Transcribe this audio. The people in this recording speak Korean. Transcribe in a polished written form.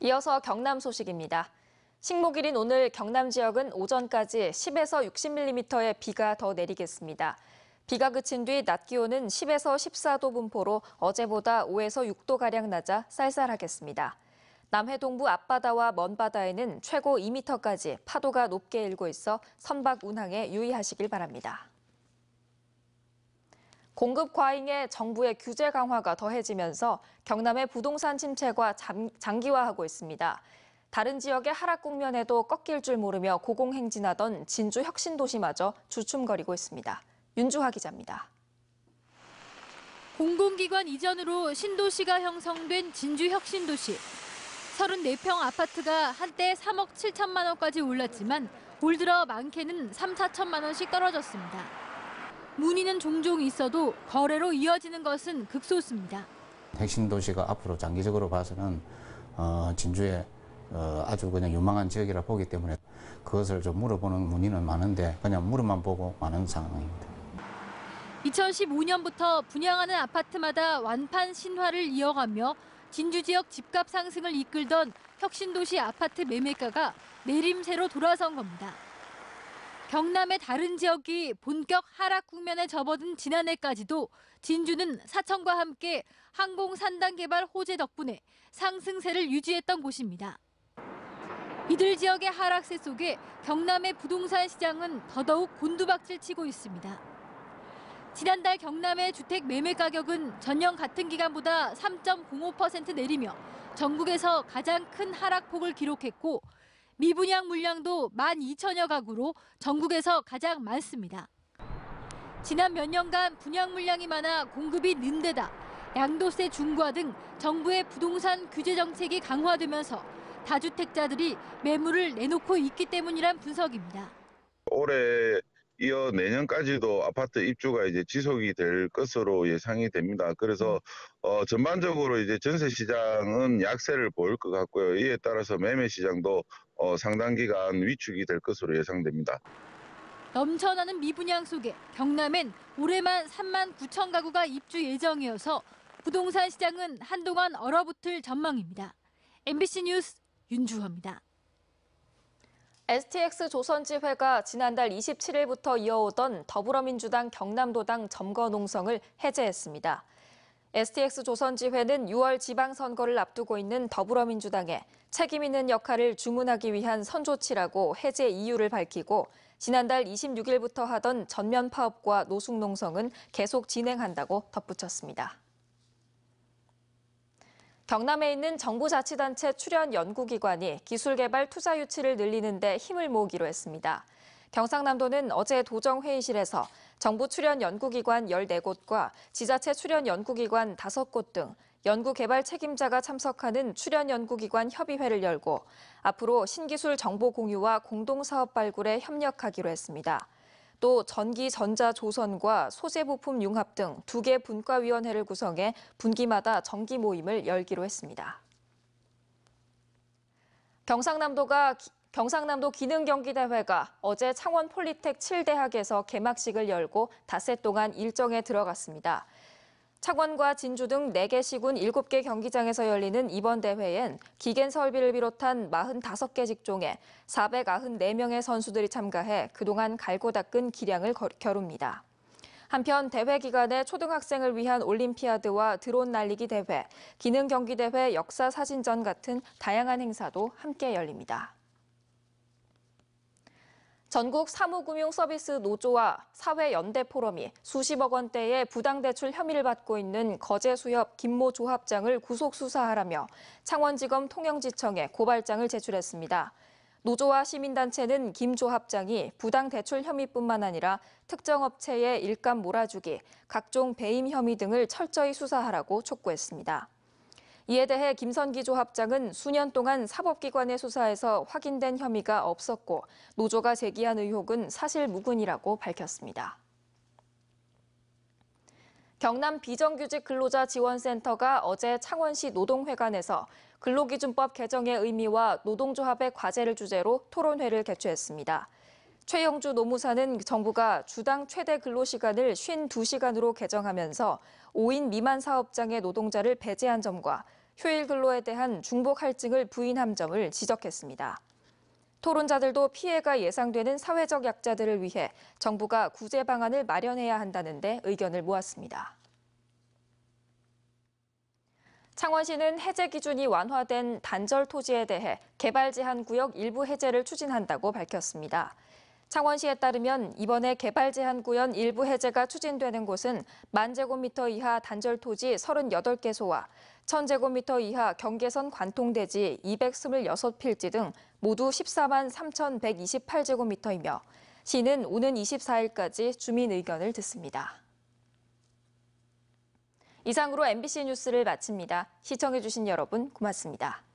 이어서 경남 소식입니다. 식목일인 오늘 경남 지역은 오전까지 10에서 60mm의 비가 더 내리겠습니다. 비가 그친 뒤 낮 기온은 10에서 14도 분포로 어제보다 5에서 6도가량 낮아 쌀쌀하겠습니다. 남해 동부 앞바다와 먼바다에는 최고 2m까지 파도가 높게 일고 있어 선박 운항에 유의하시길 바랍니다. 공급 과잉에 정부의 규제 강화가 더해지면서 경남의 부동산 침체가 장기화하고 있습니다. 다른 지역의 하락 국면에도 꺾일 줄 모르며 고공행진하던 진주 혁신도시마저 주춤거리고 있습니다. 윤주하 기자입니다. 공공기관 이전으로 신도시가 형성된 진주 혁신도시. 34평 아파트가 한때 3억 7천만 원까지 올랐지만 올 들어 많게는 3, 4천만 원씩 떨어졌습니다. 문의는 종종 있어도 거래로 이어지는 것은 극소수입니다. 혁신도시가 앞으로 장기적으로 봐서는 진주에 아주 그냥 유망한 지역이라 보기 때문에 그것을 좀 물어보는 문의는 많은데 그냥 물어만 보고 많은 상황입니다. 2015년부터 분양하는 아파트마다 완판 신화를 이어가며 진주 지역 집값 상승을 이끌던 혁신도시 아파트 매매가가 내림세로 돌아선 겁니다. 경남의 다른 지역이 본격 하락 국면에 접어든 지난해까지도 진주는 사천과 함께 항공 산단 개발 호재 덕분에 상승세를 유지했던 곳입니다. 이들 지역의 하락세 속에 경남의 부동산 시장은 더더욱 곤두박질 치고 있습니다. 지난달 경남의 주택 매매 가격은 전년 같은 기간보다 3.05% 내리며 전국에서 가장 큰 하락폭을 기록했고 미분양 물량도 12,000여 가구로 전국에서 가장 많습니다. 지난 몇 년간 분양 물량이 많아 공급이 는 데다 양도세 중과 등 정부의 부동산 규제 정책이 강화되면서 다주택자들이 매물을 내놓고 있기 때문이란 분석입니다. 올해 이어 내년까지도 아파트 입주가 이제 지속이 될 것으로 예상이 됩니다. 그래서 전반적으로 이제 전세 시장은 약세를 보일 것 같고요. 이에 따라서 매매 시장도 상당 기간 위축이 될 것으로 예상됩니다. 넘쳐나는 미분양 속에 경남엔 올해만 3만 9천 가구가 입주 예정이어서 부동산 시장은 한동안 얼어붙을 전망입니다. MBC 뉴스 윤주호입니다. STX 조선지회가 지난달 27일부터 이어오던 더불어민주당 경남도당 점거농성을 해제했습니다. STX 조선지회는 6월 지방선거를 앞두고 있는 더불어민주당에 책임 있는 역할을 주문하기 위한 선조치라고 해제 이유를 밝히고 지난달 26일부터 하던 전면 파업과 노숙 농성은 계속 진행한다고 덧붙였습니다. 경남에 있는 정부자치단체 출연 연구기관이 기술개발 투자 유치를 늘리는 데 힘을 모으기로 했습니다. 경상남도는 어제 도정회의실에서 정부 출연 연구기관 14곳과 지자체 출연 연구기관 5곳 등 연구개발 책임자가 참석하는 출연 연구기관 협의회를 열고 앞으로 신기술 정보 공유와 공동사업 발굴에 협력하기로 했습니다. 또 전기, 전자, 조선과 소재 부품 융합 등 2개 분과위원회를 구성해 분기마다 정기 모임을 열기로 했습니다. 경상남도 기능경기대회가 어제 창원 폴리텍 7대학에서 개막식을 열고 닷새 동안 일정에 들어갔습니다. 창원과 진주 등 4개 시군 7개 경기장에서 열리는 이번 대회엔 기계 설비를 비롯한 45개 직종에 494명의 선수들이 참가해 그동안 갈고 닦은 기량을 겨룹니다. 한편 대회 기간에 초등학생을 위한 올림피아드와 드론 날리기 대회, 기능경기대회 역사사진전 같은 다양한 행사도 함께 열립니다. 전국 사무금융서비스 노조와 사회연대포럼이 수십억 원대의 부당대출 혐의를 받고 있는 거제수협 김모 조합장을 구속수사하라며 창원지검 통영지청에 고발장을 제출했습니다. 노조와 시민단체는 김 조합장이 부당대출 혐의뿐만 아니라 특정 업체의 일감 몰아주기, 각종 배임 혐의 등을 철저히 수사하라고 촉구했습니다. 이에 대해 김선기 조합장은 수년 동안 사법기관의 수사에서 확인된 혐의가 없었고 노조가 제기한 의혹은 사실무근이라고 밝혔습니다. 경남 비정규직 근로자 지원센터가 어제 창원시 노동회관에서 근로기준법 개정의 의미와 노동조합의 과제를 주제로 토론회를 개최했습니다. 최영주 노무사는 정부가 주당 최대 근로시간을 52시간으로 개정하면서 5인 미만 사업장의 노동자를 배제한 점과 휴일 근로에 대한 중복 할증을 부인한 점을 지적했습니다. 토론자들도 피해가 예상되는 사회적 약자들을 위해 정부가 구제 방안을 마련해야 한다는데 의견을 모았습니다. 창원시는 해제 기준이 완화된 단절 토지에 대해 개발 제한 구역 일부 해제를 추진한다고 밝혔습니다. 창원시에 따르면 이번에 개발 제한 구역 일부 해제가 추진되는 곳은 10,000제곱미터 이하 단절 토지 38개소와 1,000제곱미터 이하 경계선 관통대지 226필지 등 모두 14만 3,128제곱미터이며 시는 오는 24일까지 주민 의견을 듣습니다. 이상으로 MBC 뉴스를 마칩니다. 시청해주신 여러분 고맙습니다.